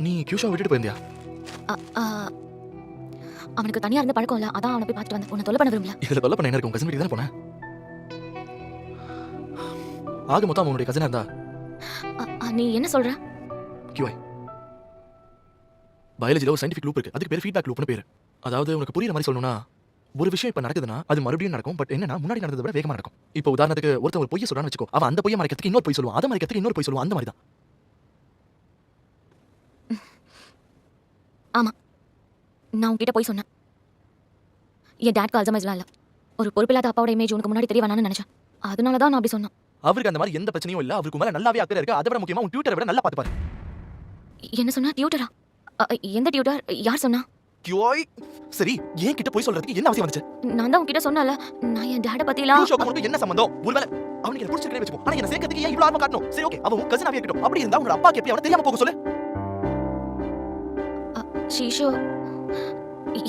நீ கியூஷா விட்டுட்டு போயிருந்தியா? அவனுக்கு தனியா இருந்த பழக்கம் இல்ல, அதான் அவனை போய் பார்த்துட்டு வந்தேன். உன்னை தொல்லை பண்ண விரும்பல. இதுல தொல்லை பண்ண என்ன இருக்கு? உன் கசின் வீட்டுக்கு தானே போனேன். ஆக மொத்தம் அவனுடைய கசினா இருந்தா நீ என்ன சொல்ற? கியூஐ பயாலஜில ஒரு சயின்டிஃபிக் லூப் இருக்கு. அதுக்கு பேர் ஃபீட்பேக் லூப்னு பேரு. அதாவது உனக்கு புரியுற மாதிரி சொல்லணும்னா, ஒரு விஷயம் இப்ப நடக்குதுன்னா அது மறுபடியும் நடக்கும். பட் என்னன்னா முன்னாடி நடந்ததை விட வேகமா நடக்கும். இப்போ உதாரணத்துக்கு ஒருத்தன் ஒரு பொய்யை சொல்றான்னு வச்சுக்கோ, அவன் அந்த பொய்யை மறைக்கிறதுக்கு இன்னொரு பொய் சொல்லுவான், அதை மறைக்கிறதுக்கு இன்னொரு பொய் சொல்லுவான். அந்த மாதிரி தான். ஆமா, நான் உன்கிட்ட போய் சொன்னேன். என் டேட்க்கு அல்சைமர்ஸ்லாம் இல்ல. ஒரு பொறுப்பில்லாத அப்பாவோட இமேஜ் உனக்கு முன்னாடி தெரிய வேணாம்னு நினைச்சேன். அதனால தான் நான் அப்படி சொன்னேன். அவருக்கு அந்த மாதிரி எந்த பிரச்சனையும் இல்ல. அவருக்கு மேல நல்லாவே அக்கறை இருக்கு. அதை விட முக்கியமா உன் டியூட்டரை விட நல்லா பாத்து பாரு. என்ன சொன்னா? டியூட்டரா? எந்த டியூட்டர்? யார் சொன்னா? கியூஐ சரி, ஏன் கிட்ட போய் சொல்றதுக்கு என்ன அவசியம் வந்துச்சு? நான் தான் உன்கிட்ட சொன்னல, நான் என் டேட பத்திலாம். கியூஷாக்கு உனக்கு என்ன சம்பந்தம்? ஒருவேளை அவனுக்கு என்ன பிடிச்சிருக்கே வெச்சுக்கோ, ஆனா என்ன சேர்க்கிறதுக்கு ஏன் இவ்வளவு ஆர்வம் காட்டணும்? சரி ஓகே, அவன் கசினாவே இருக்கட்டும். அப்படி இருந்தா உங்க அப்பாக்கு எப்படி அவன தெரியாம போக சொல்லு? ஷீஷோ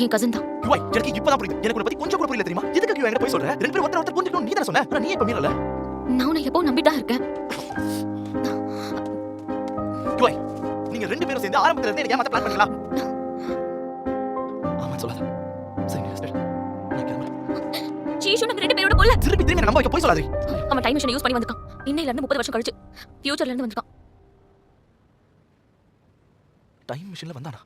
என் கசின் தான். கியூஐ எனக்கு இப்பதான் புரியுது. எனக்கு உன்னை பத்தி கொஞ்சம் கூட புரியல தெரியுமா? எதுக்கு கியூஐ என்கிட்ட போய் சொல்ற? ரெண்டு பேரும் ஒருத்தர் புரிஞ்சுக்கணும் நீ தான சொன்ன. ஆனா நீ இப்ப மீறல. நான் உன்னை எப்போ நம்பிட்டா இருக்கேன். கியூஐ நீங்க ரெண்டு பேரும் சேர்ந்து ஆரம்பத்துல இருந்து என்ன ஏமாத்த பிளான் பண்ணீங்களா? ஆமா சொல்லாத. சரி நீ ரெஸ்ட் எடு. நான் கிளம்புறேன். ஷீஷோ நம்ம ரெண்டு பேரோட போல. திருப்பி நம்ப வைக்க போய் சொல்லாதே. அவன் டைம் மிஷினை யூஸ் பண்ணி வந்திருக்கான். இன்னையில இருந்து 30 வருஷம் கழிச்சு ஃபியூச்சர்ல இருந்து வந்திருக்கான். டைம் மிஷின்ல வந்தானா?